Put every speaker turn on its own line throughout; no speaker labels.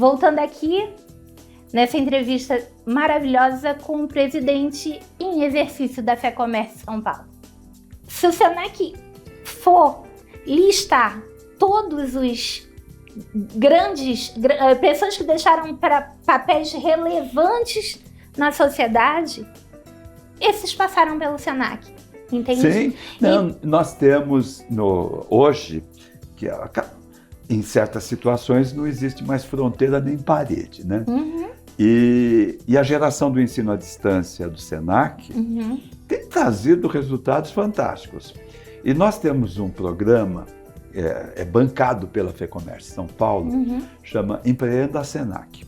voltando aqui, nessa entrevista maravilhosa com o presidente em exercício da FEComércio São Paulo. Se o Senac for listar todos os grandes pessoas que deixaram papéis relevantes na sociedade, esses passaram pelo Senac, entende?
Sim, não, nós temos hoje, que em certas situações não existe mais fronteira nem parede, né?
Uhum.
E a geração do ensino à distância do Senac tem trazido resultados fantásticos. E nós temos um programa, bancado pela FEComércio São Paulo, chama Empreenda Senac.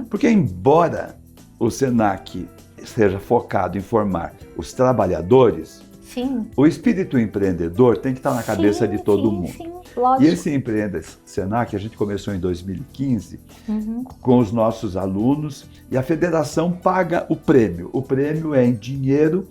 Porque embora o Senac seja focado em formar os trabalhadores,
sim,
o espírito empreendedor tem que estar na cabeça de todo mundo.
Sim, lógico.
E esse Empreenda Senac, a gente começou em 2015 com os nossos alunos e a federação paga o prêmio. O prêmio é em dinheiro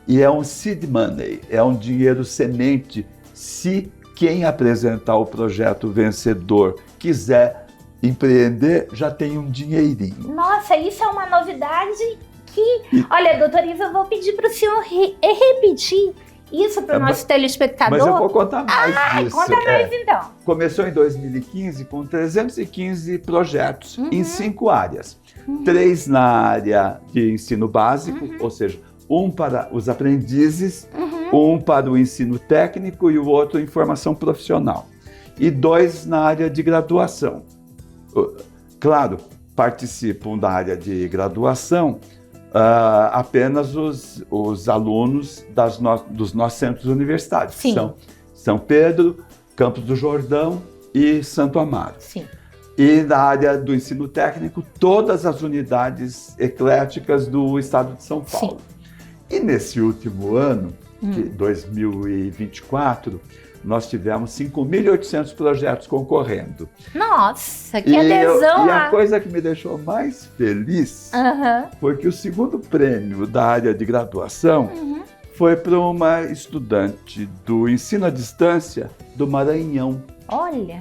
e é um seed money, é um dinheiro semente se quem apresentar o projeto vencedor quiser empreender, já tem um dinheirinho.
Nossa, isso é uma novidade que... Olha, doutor Ivo, eu vou pedir para o senhor repetir isso para o nosso telespectador.
Mas eu vou contar mais disso.
Conta mais então.
Começou em 2015 com 315 projetos em 5 áreas. 3 na área de ensino básico, ou seja, um para os aprendizes, um para o ensino técnico e o outro em formação profissional. E 2 na área de graduação. Claro, participam da área de graduação apenas os alunos dos nossos centros universitários, que são São Pedro, Campos do Jordão e Santo Amaro.
Sim.
E na área do ensino técnico, todas as unidades ecléticas do estado de São Paulo. Sim. E nesse último ano, 2024, nós tivemos 5.800 projetos concorrendo.
Nossa, que adesão!
E a coisa que me deixou mais feliz foi que o segundo prêmio da área de graduação foi para uma estudante do ensino à distância do Maranhão.
Olha!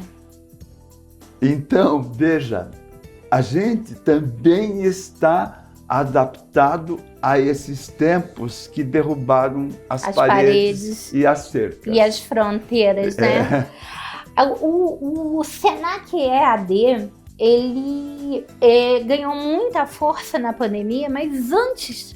Então, veja, a gente também está adaptado a esses tempos que derrubaram as paredes e as cercas.
E as fronteiras, né? O Senac EAD, ele ganhou muita força na pandemia, mas antes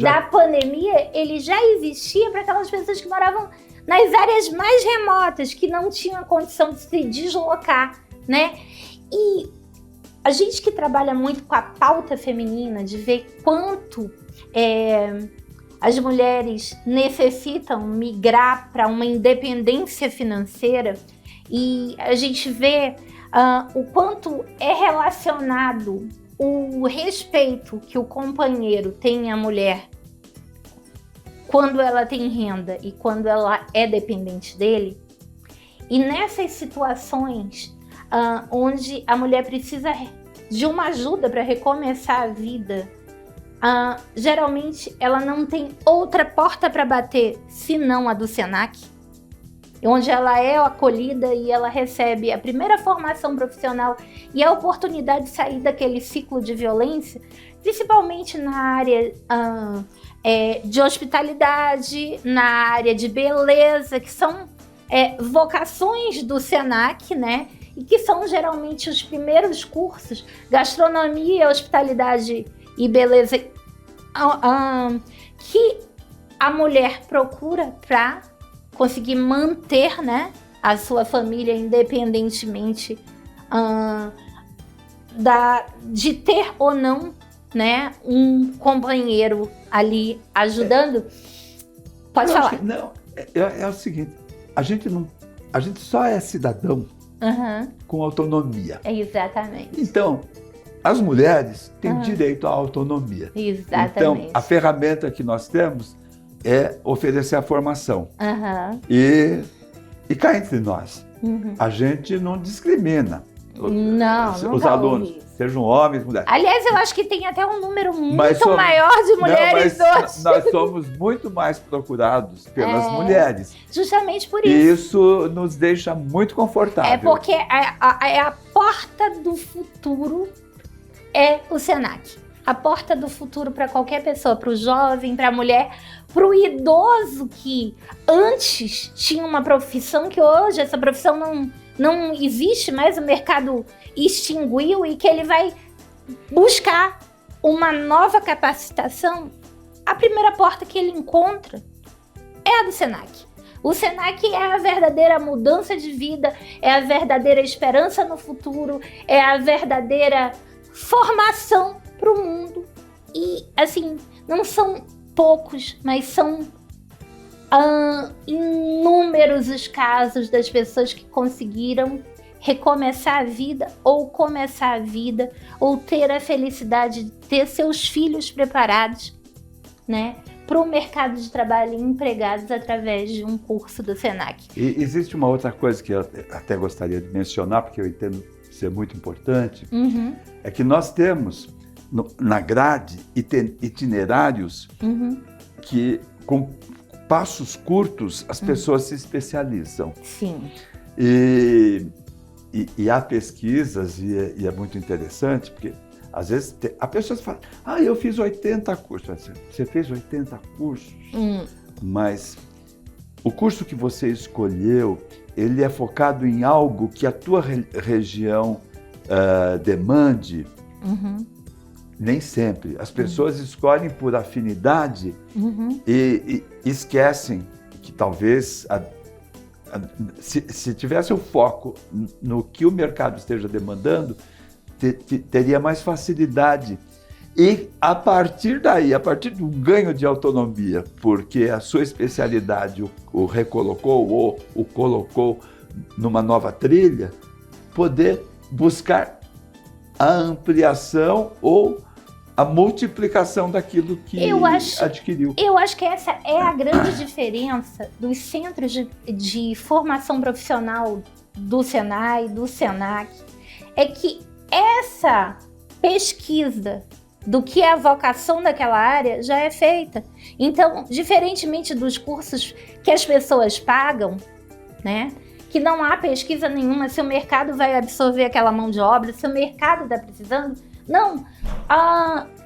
da pandemia, ele já existia para aquelas pessoas que moravam nas áreas mais remotas, que não tinham condição de se deslocar, né? E a gente que trabalha muito com a pauta feminina, de ver quanto as mulheres necessitam migrar para uma independência financeira, e a gente vê o quanto é relacionado o respeito que o companheiro tem à mulher quando ela tem renda e quando ela é dependente dele. E nessas situações onde a mulher precisa de uma ajuda para recomeçar a vida, geralmente ela não tem outra porta para bater senão a do Senac, onde ela é acolhida e ela recebe a primeira formação profissional e a oportunidade de sair daquele ciclo de violência, principalmente na área de hospitalidade, na área de beleza, que são vocações do Senac, né? E que são geralmente os primeiros cursos, gastronomia, hospitalidade e beleza, que a mulher procura para conseguir manter, né, a sua família, independentemente de ter ou não, né, um companheiro ali ajudando. Pode falar.
Não, é o seguinte, a gente só é cidadão com autonomia.
Exatamente.
Então, as mulheres têm direito à autonomia.
Exatamente.
Então, a ferramenta que nós temos é oferecer a formação. E cá entre nós, a gente não discrimina. os alunos, sejam homens, mulheres.
Aliás, eu acho que tem até um número muito maior de mulheres hoje.
Nós somos muito mais procurados pelas mulheres.
Justamente por isso.
E isso nos deixa muito confortável.
É porque a porta do futuro é o Senac. A porta do futuro para qualquer pessoa, para o jovem, para a mulher, para o idoso que antes tinha uma profissão que hoje essa profissão não existe mais, o mercado extinguiu e que ele vai buscar uma nova capacitação. A primeira porta que ele encontra é a do Senac. O Senac é a verdadeira mudança de vida, é a verdadeira esperança no futuro, é a verdadeira formação para o mundo. E, assim, não são poucos, mas são inúmeros os casos das pessoas que conseguiram recomeçar a vida, ou começar a vida, ou ter a felicidade de ter seus filhos preparados, né, para o mercado de trabalho e empregados através de um curso do Senac.
E existe uma outra coisa que eu até gostaria de mencionar, porque eu entendo ser muito importante, é que nós temos na grade itinerários que, com passos curtos, as pessoas se especializam.
Sim.
E há pesquisas, e é muito interessante, porque às vezes a pessoa fala, eu fiz 80 cursos. Você fez 80 cursos? Mas o curso que você escolheu, ele é focado em algo que a tua região demande? Nem sempre. As pessoas escolhem por afinidade e esquecem que talvez, se tivesse o foco no que o mercado esteja demandando, teria mais facilidade. E a partir daí, a partir do ganho de autonomia, porque a sua especialidade o recolocou ou o colocou numa nova trilha, poder buscar a ampliação ou a multiplicação daquilo que adquiriu.
Eu acho que essa é a grande diferença dos centros de formação profissional do Senai, do Senac, é que essa pesquisa do que é a vocação daquela área já é feita. Então, diferentemente dos cursos que as pessoas pagam, né, que não há pesquisa nenhuma se o mercado vai absorver aquela mão de obra, se o mercado está precisando. Não,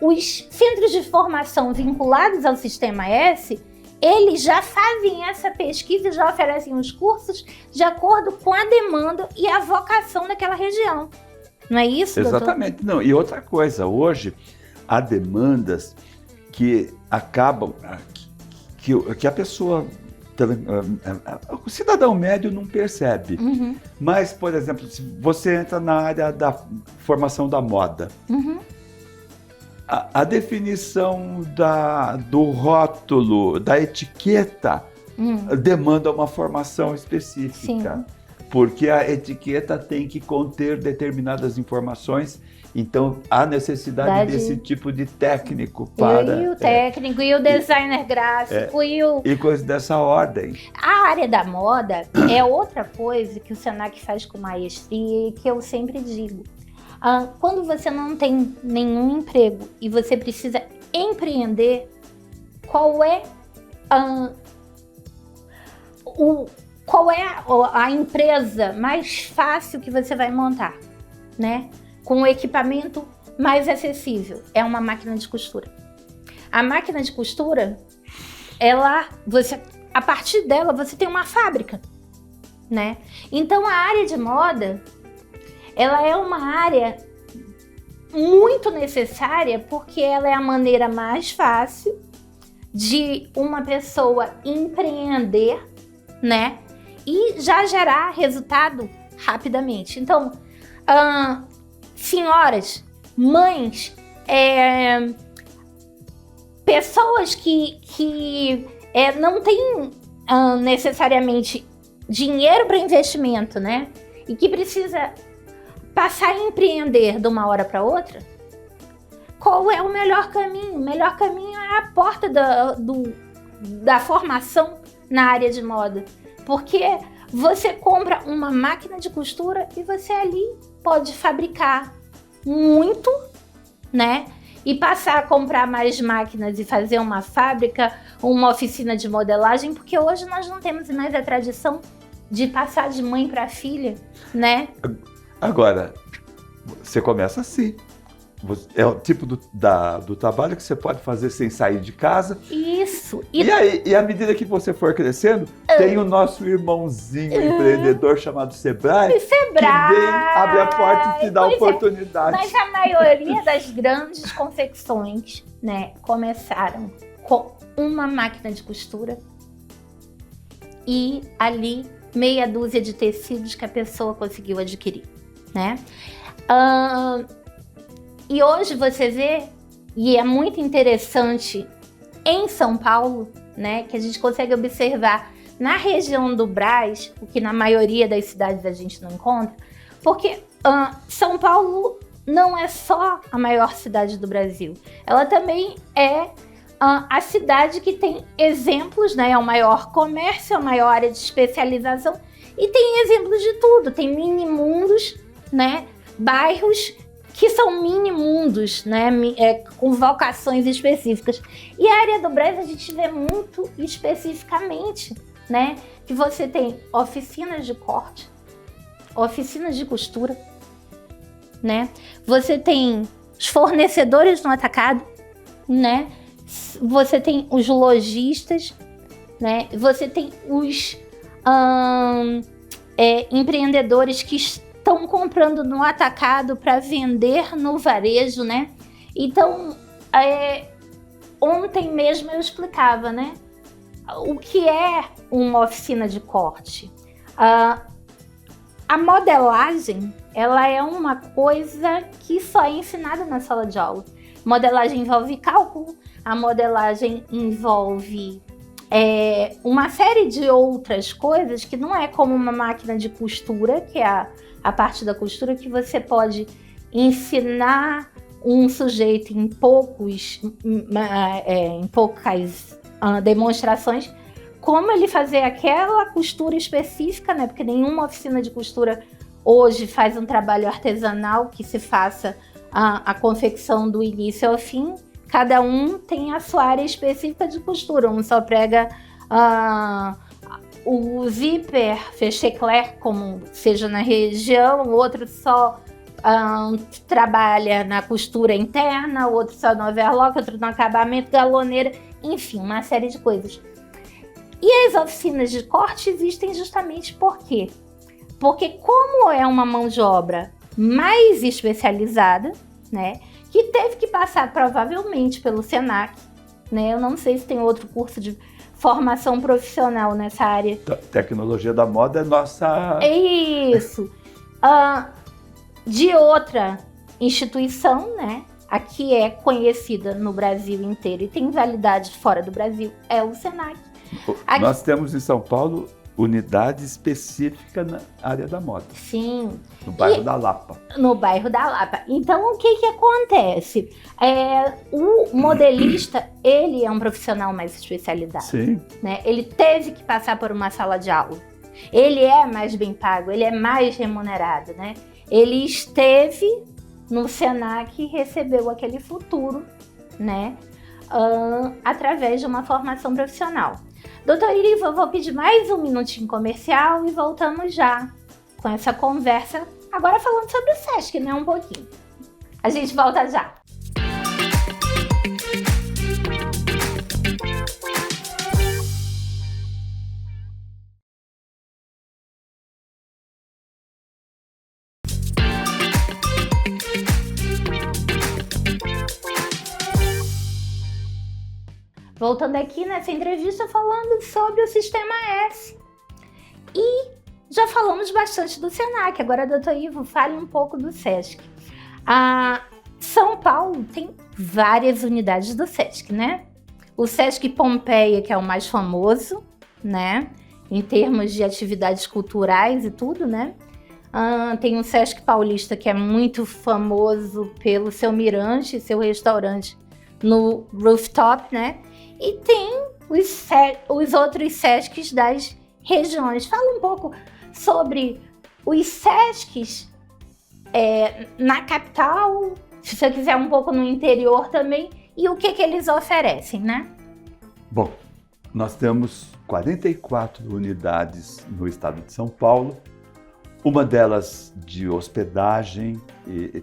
os centros de formação vinculados ao Sistema S, eles já fazem essa pesquisa e já oferecem os cursos de acordo com a demanda e a vocação daquela região. Não é isso, doutor?
Exatamente. Não, e outra coisa, hoje há demandas que acabam, que a pessoa, o cidadão médio não percebe. Mas, por exemplo, se você entra na área da formação da moda, a definição do rótulo, da etiqueta, demanda uma formação específica.
Sim.
Porque a etiqueta tem que conter determinadas informações, então há necessidade desse tipo de técnico para...
E o técnico, e o designer gráfico,
e coisas dessa ordem.
A área da moda é outra coisa que o Senac faz com maestria e que eu sempre digo. Quando você não tem nenhum emprego e você precisa empreender, qual é a empresa mais fácil que você vai montar, né? Com o equipamento mais acessível? É uma máquina de costura. A máquina de costura, a partir dela, você tem uma fábrica, né? Então, a área de moda, ela é uma área muito necessária porque ela é a maneira mais fácil de uma pessoa empreender, né? E já gerar resultado rapidamente. Então, senhoras, mães, pessoas que não têm necessariamente dinheiro para investimento, né? E que precisa passar a empreender de uma hora para outra, qual é o melhor caminho? O melhor caminho é a porta da formação na área de moda. Porque você compra uma máquina de costura e você ali pode fabricar muito, né? E passar a comprar mais máquinas e fazer uma fábrica, uma oficina de modelagem, porque hoje nós não temos mais a tradição de passar de mãe para filha, né?
Agora, você começa assim. É o tipo do trabalho que você pode fazer sem sair de casa.
Isso.
E à medida que você for crescendo, tem o nosso irmãozinho empreendedor chamado Sebrae, que vem, abre a porta e te dá oportunidade.
Mas a maioria das grandes confecções, né, começaram com uma máquina de costura e ali meia dúzia de tecidos que a pessoa conseguiu adquirir, né? E hoje você vê, e é muito interessante em São Paulo, né, que a gente consegue observar na região do Brás, o que na maioria das cidades a gente não encontra, porque São Paulo não é só a maior cidade do Brasil, ela também é a cidade que tem exemplos, né, é o maior comércio, a maior área de especialização, e tem exemplos de tudo, tem mini mundos, né, bairros que são mini mundos, né, com vocações específicas. E a área do Brás a gente vê muito especificamente, né, que você tem oficinas de corte, oficinas de costura, né, você tem os fornecedores no atacado, né, você tem os lojistas, né, você tem os empreendedores que estão comprando no atacado para vender no varejo, né? Então, ontem mesmo eu explicava, né? O que é uma oficina de corte. A modelagem, ela é uma coisa que só é ensinada na sala de aula. Modelagem envolve cálculo, a modelagem envolve uma série de outras coisas que não é como uma máquina de costura, que é a parte da costura que você pode ensinar um sujeito em poucas demonstrações como ele fazer aquela costura específica, né? Porque nenhuma oficina de costura hoje faz um trabalho artesanal que se faça a confecção do início ao fim. Cada um tem a sua área específica de costura. Um só prega o zíper fechecler, como seja na região, o outro só trabalha na costura interna, o outro só no overlock, outro no acabamento, galoneira, enfim, uma série de coisas. E as oficinas de corte existem justamente por quê? Porque como é uma mão de obra mais especializada, né, que teve que passar provavelmente pelo Senac, né, eu não sei se tem outro curso de formação profissional nessa área.
Tecnologia da moda é nossa...
É isso. De outra instituição, né? Aqui é conhecida no Brasil inteiro e tem validade fora do Brasil, é o Senac.
Nós temos em São Paulo unidade específica na área da moda.
Sim.
No bairro da Lapa.
No bairro da Lapa. Então, o que acontece? O modelista, ele é um profissional mais especializado.
Sim.
Né? Ele teve que passar por uma sala de aula. Ele é mais bem pago, ele é mais remunerado, né? Ele esteve no Senac e recebeu aquele futuro, né? Através de uma formação profissional. Doutor Iriva, eu vou pedir mais um minutinho comercial e voltamos já com essa conversa, agora falando sobre o Sesc, né? Um pouquinho. A gente volta já. Voltando aqui nessa entrevista falando sobre o Sistema S. E já falamos bastante do Senac, agora, doutor Ivo, fale um pouco do Sesc. São Paulo tem várias unidades do Sesc, né? O Sesc Pompeia, que é o mais famoso, né? Em termos de atividades culturais e tudo, né? Tem o Sesc Paulista, que é muito famoso pelo seu mirante, seu restaurante no rooftop, né? E tem os outros Sescs das regiões. Fala um pouco sobre os Sescs na capital, se você quiser um pouco no interior também, e o que eles oferecem, né?
Bom, nós temos 44 unidades no estado de São Paulo, uma delas de hospedagem,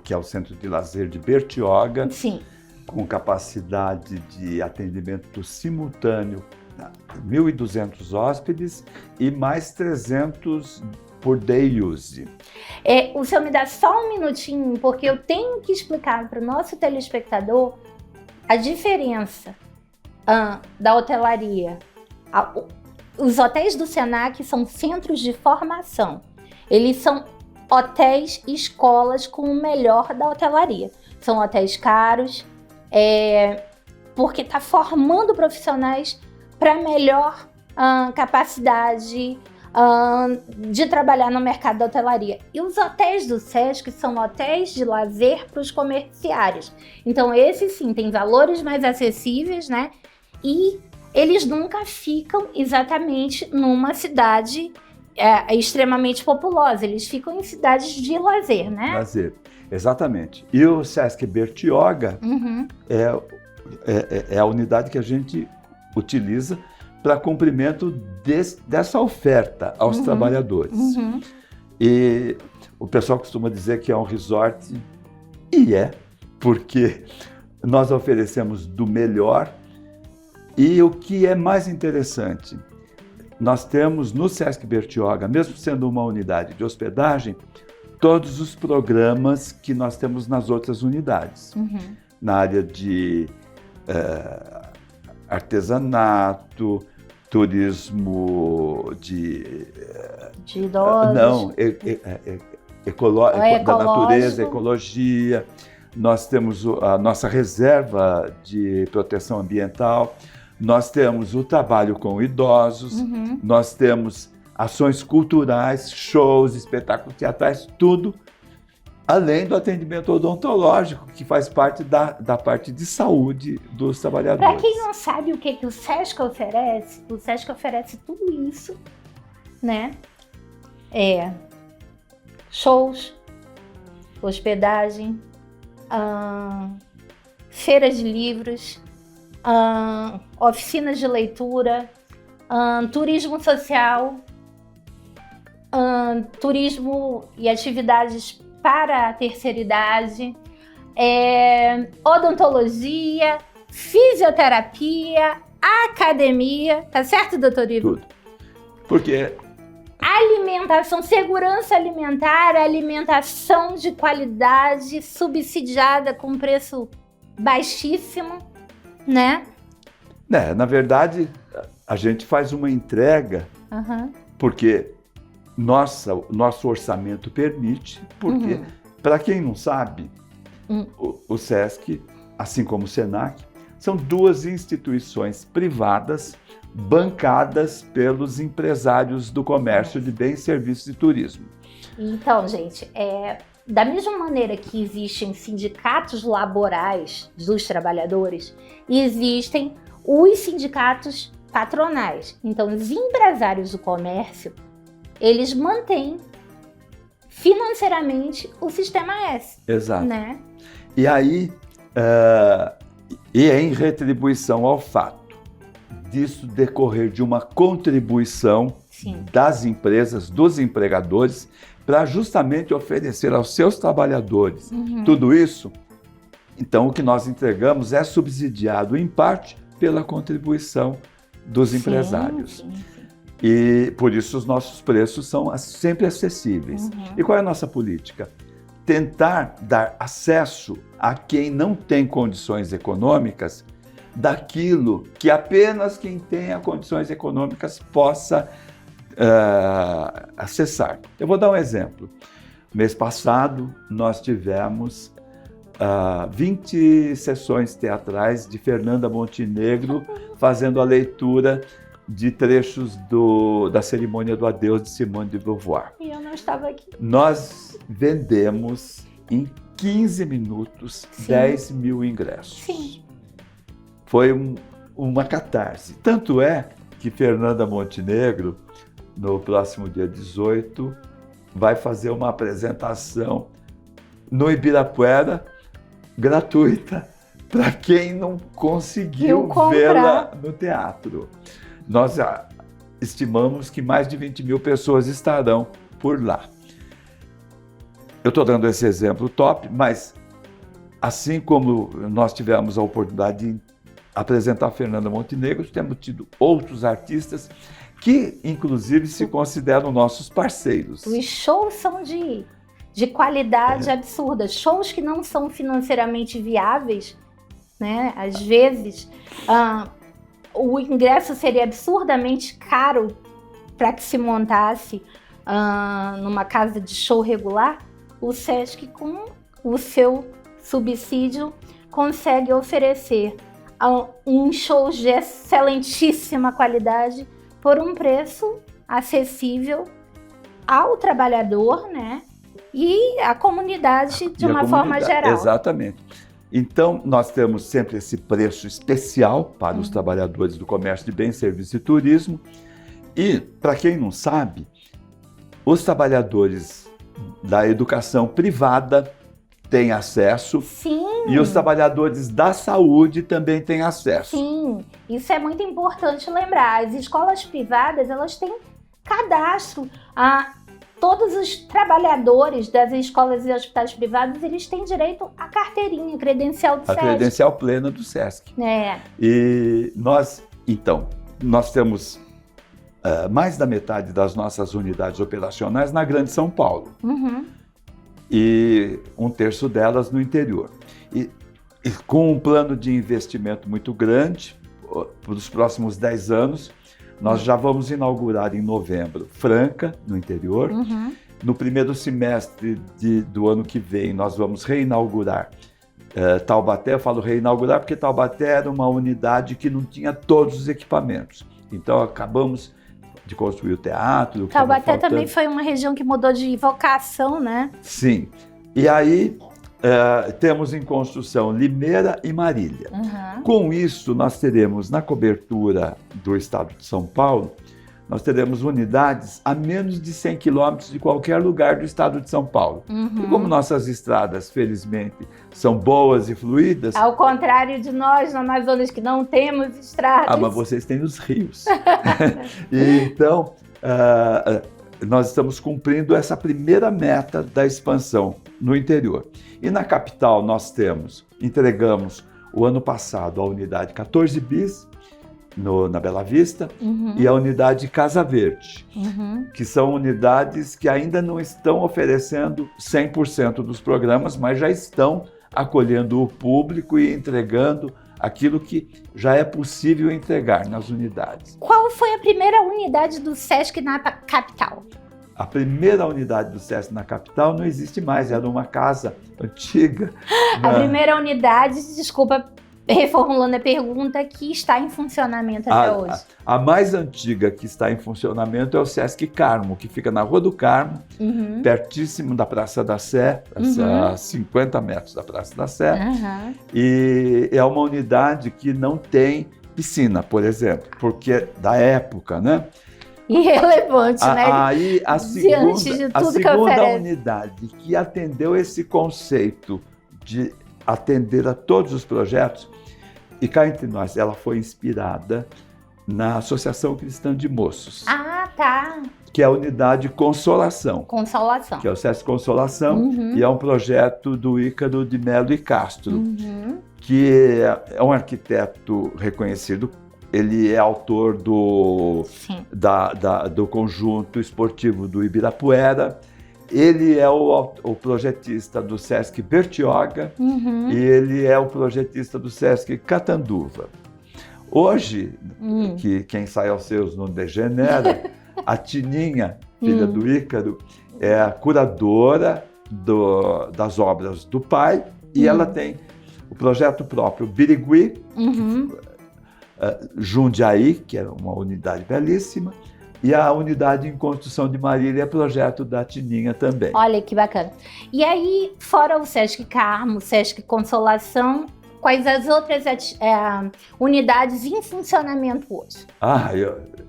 que é o Centro de Lazer de Bertioga,
Sim.
com capacidade de atendimento simultâneo, 1.200 hóspedes e mais 300 por day use.
O senhor me dá só um minutinho, porque eu tenho que explicar para o nosso telespectador a diferença da hotelaria. Os hotéis do Senac são centros de formação. Eles são hotéis e escolas com o melhor da hotelaria. São hotéis caros, porque está formando profissionais para melhor capacidade de trabalhar no mercado da hotelaria. E os hotéis do Sesc são hotéis de lazer para os comerciários. Então, esses sim, têm valores mais acessíveis, né? E eles nunca ficam exatamente numa cidade extremamente populosa. Eles ficam em cidades de lazer, né?
Lazer, exatamente. E o Sesc Bertioga é a unidade que a gente utiliza para cumprimento dessa oferta aos trabalhadores. E o pessoal costuma dizer que é um resort, e porque nós oferecemos do melhor. E o que é mais interessante, nós temos no Sesc Bertioga, mesmo sendo uma unidade de hospedagem, todos os programas que nós temos nas outras unidades. Na área de artesanato, turismo de
idosos.
Não, da natureza, ecologia. Nós temos a nossa reserva de proteção ambiental, nós temos o trabalho com idosos, nós temos ações culturais, shows, espetáculos teatrais, tudo, além do atendimento odontológico, que faz parte da parte de saúde dos trabalhadores.
Para quem não sabe o que o Sesc oferece tudo isso, né? Shows, hospedagem, feiras de livros, oficinas de leitura, turismo social, turismo e atividades para a terceira idade, odontologia, fisioterapia, academia, tá certo, doutor Ivo?
Tudo. Porque
alimentação, segurança alimentar, alimentação de qualidade, subsidiada com preço baixíssimo, né?
Na verdade, a gente faz uma entrega, porque nosso orçamento permite, porque, para quem não sabe, o Sesc, assim como o Senac, são duas instituições privadas bancadas pelos empresários do comércio de bens, serviços e turismo.
Então, gente, da mesma maneira que existem sindicatos laborais dos trabalhadores, existem os sindicatos patronais. Então, os empresários do comércio, eles mantêm financeiramente o Sistema S.
Exato.
Né?
E aí, em retribuição ao fato disso decorrer de uma contribuição das empresas, dos empregadores, para justamente oferecer aos seus trabalhadores tudo isso, então o que nós entregamos é subsidiado em parte pela contribuição dos empresários. E por isso os nossos preços são sempre acessíveis. E qual é a nossa política? Tentar dar acesso a quem não tem condições econômicas daquilo que apenas quem tenha condições econômicas possa acessar. Eu vou dar um exemplo. Mês passado, nós tivemos 20 sessões teatrais de Fernanda Montenegro fazendo a leitura de trechos da cerimônia do adeus de Simone de Beauvoir.
E eu não estava aqui.
Nós vendemos em 15 minutos 10 mil ingressos.
Sim.
Foi uma catarse. Tanto é que Fernanda Montenegro, no próximo dia 18, vai fazer uma apresentação no Ibirapuera, gratuita, para quem não conseguiu vê-la no teatro. Nós estimamos que mais de 20 mil pessoas estarão por lá. Eu estou dando esse exemplo top, mas assim como nós tivemos a oportunidade de apresentar a Fernanda Montenegro, temos tido outros artistas que, inclusive, se consideram nossos parceiros.
Os shows são de qualidade absurda. Shows que não são financeiramente viáveis, né? Às vezes, o ingresso seria absurdamente caro para que se montasse numa casa de show regular. O Sesc, com o seu subsídio, consegue oferecer um show de excelentíssima qualidade por um preço acessível ao trabalhador, né? E à comunidade de uma forma geral.
Exatamente. Então, nós temos sempre esse preço especial para os trabalhadores do comércio de bens, serviços e turismo. E, para quem não sabe, os trabalhadores da educação privada têm acesso.
Sim.
E os trabalhadores da saúde também têm acesso.
Sim, isso é muito importante lembrar. As escolas privadas, elas têm cadastro. Todos os trabalhadores das escolas e hospitais privados, eles têm direito à carteirinha, credencial do Sesc.
A credencial plena do Sesc. E nós temos mais da metade das nossas unidades operacionais na Grande São Paulo. E 1/3 delas no interior. E com um plano de investimento muito grande, para os próximos 10 anos, nós já vamos inaugurar em novembro Franca, no interior. No primeiro semestre do ano que vem, nós vamos reinaugurar Taubaté. Eu falo reinaugurar porque Taubaté era uma unidade que não tinha todos os equipamentos. Então, acabamos de construir o teatro.
Taubaté também foi uma região que mudou de vocação, né?
Sim. E aí, temos em construção Limeira e Marília. Com isso, nós teremos na cobertura do estado de São Paulo, nós teremos unidades a menos de 100 quilômetros de qualquer lugar do estado de São Paulo. E como nossas estradas, felizmente, são boas e fluídas...
Ao contrário de nós, no Amazonas, que não temos estradas.
Mas vocês têm os rios. E, então, nós estamos cumprindo essa primeira meta da expansão no interior. E na capital nós entregamos o ano passado a unidade 14 bis, na Bela Vista, e a unidade Casa Verde, que são unidades que ainda não estão oferecendo 100% dos programas, mas já estão acolhendo o público e entregando aquilo que já é possível entregar nas unidades.
Qual foi a primeira unidade do Sesc na capital?
A primeira unidade do Sesc na capital não existe mais, era uma casa antiga.
A primeira unidade, desculpa, reformulando a pergunta, que está em funcionamento até hoje.
A mais antiga que está em funcionamento é o Sesc Carmo, que fica na Rua do Carmo, pertíssimo da Praça da Sé, a 50 metros da Praça da Sé. E é uma unidade que não tem piscina, por exemplo, porque é da época, né?
Irrelevante, né?
Aí a segunda unidade que atendeu esse conceito de atender a todos os projetos, e cá entre nós, ela foi inspirada na Associação Cristã de Moços. Que é a unidade Consolação. Que é o Sesc Consolação, e é um projeto do Ícaro de Melo e Castro, que é um arquiteto reconhecido. Ele é autor do conjunto esportivo do Ibirapuera. Ele é o projetista do Sesc Bertioga e ele é o projetista do Sesc Catanduva. Hoje, que quem sai aos seus não degenera, a Tininha, filha do Ícaro, é a curadora das obras do pai e ela tem o projeto próprio Birigui, Jundiaí, que é uma unidade belíssima, e a unidade em construção de Marília é projeto da Tininha também.
Olha que bacana. E aí, fora o Sesc Carmo, o Sesc Consolação, quais as outras unidades em funcionamento hoje?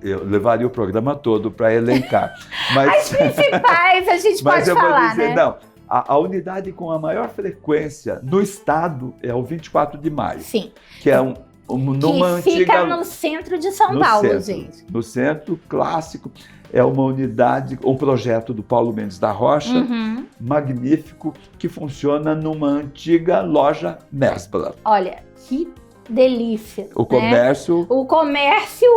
Eu levaria o programa todo para elencar. Mas,
as principais a gente pode falar,
dizer,
né?
Não, A unidade com a maior frequência no estado é o 24 de maio.
Sim.
Que é numa
que fica
antiga,
no centro de São Paulo, gente.
No centro clássico. É uma unidade, um projeto do Paulo Mendes da Rocha, magnífico, que funciona numa antiga loja Mesbla.
Olha, que delícia.
O comércio...
O comércio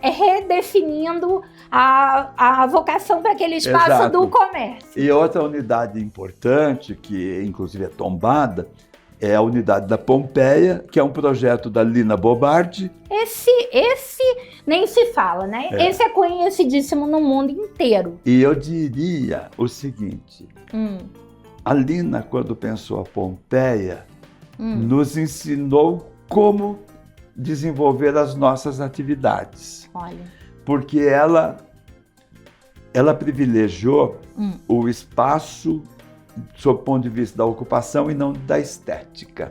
redefinindo a vocação para aquele espaço. Exato. Do comércio.
E outra unidade importante, que inclusive é tombada, é a unidade da Pompeia, que é um projeto da Lina Bobardi.
Esse nem se fala, né? Esse é conhecidíssimo no mundo inteiro.
E eu diria o seguinte, a Lina, quando pensou a Pompeia, nos ensinou como desenvolver as nossas atividades.
Olha.
Porque ela privilegiou o espaço sob o ponto de vista da ocupação e não da estética.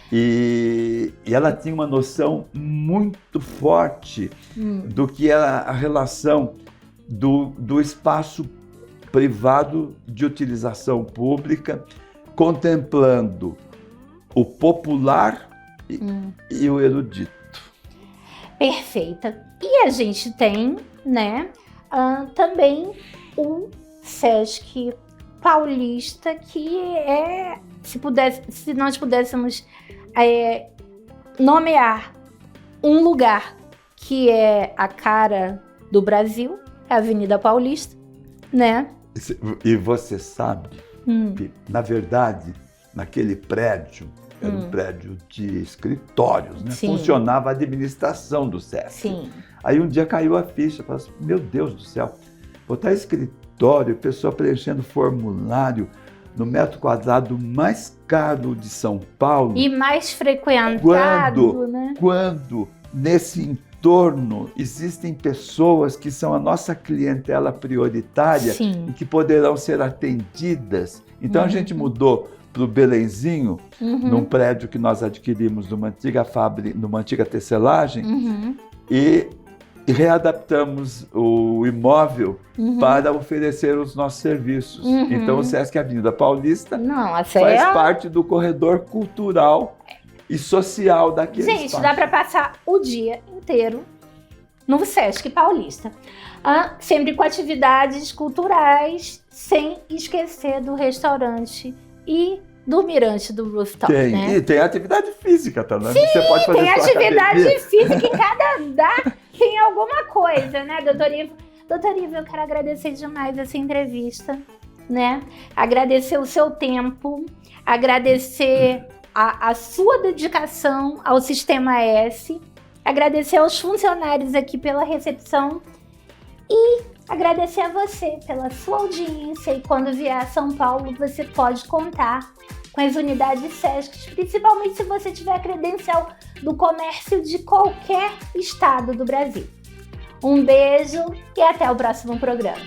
E ela tinha uma noção muito forte do que era a relação do espaço privado de utilização pública, contemplando o popular e o erudito.
Perfeita. E a gente tem, né, também o Sesc Paulista, que é, se nós pudéssemos nomear um lugar que é a cara do Brasil, é a Avenida Paulista, né?
E você sabe que, na verdade, naquele prédio, era um prédio de escritórios, né? Funcionava a administração do Sesc.
Sim.
Aí um dia caiu a ficha, falei assim, meu Deus do céu, botar escritório, pessoa preenchendo formulário no metro quadrado mais caro de São Paulo.
E mais frequentado, né?
Quando nesse entorno existem pessoas que são a nossa clientela prioritária e que poderão ser atendidas. Então a gente mudou para o Belenzinho, num prédio que nós adquirimos numa antiga fábrica, numa antiga tecelagem, e readaptamos o imóvel para oferecer os nossos serviços. Então o Sesc Avenida Paulista faz parte do corredor cultural e social daquele espaço.
Gente, dá para passar o dia inteiro no Sesc Paulista. Sempre com atividades culturais, sem esquecer do restaurante e do mirante do rooftop, né?
E tem atividade física também.
Sim,
você pode fazer
tem atividade física em cada andar, tem alguma coisa, né, doutor Ivo? Doutor Ivo, eu quero agradecer demais essa entrevista, né? Agradecer o seu tempo, agradecer a sua dedicação ao Sistema S, agradecer aos funcionários aqui pela recepção e agradecer a você pela sua audiência. E quando vier a São Paulo, você pode contar com as unidades Sesc, principalmente se você tiver credencial do comércio de qualquer estado do Brasil. Um beijo e até o próximo programa.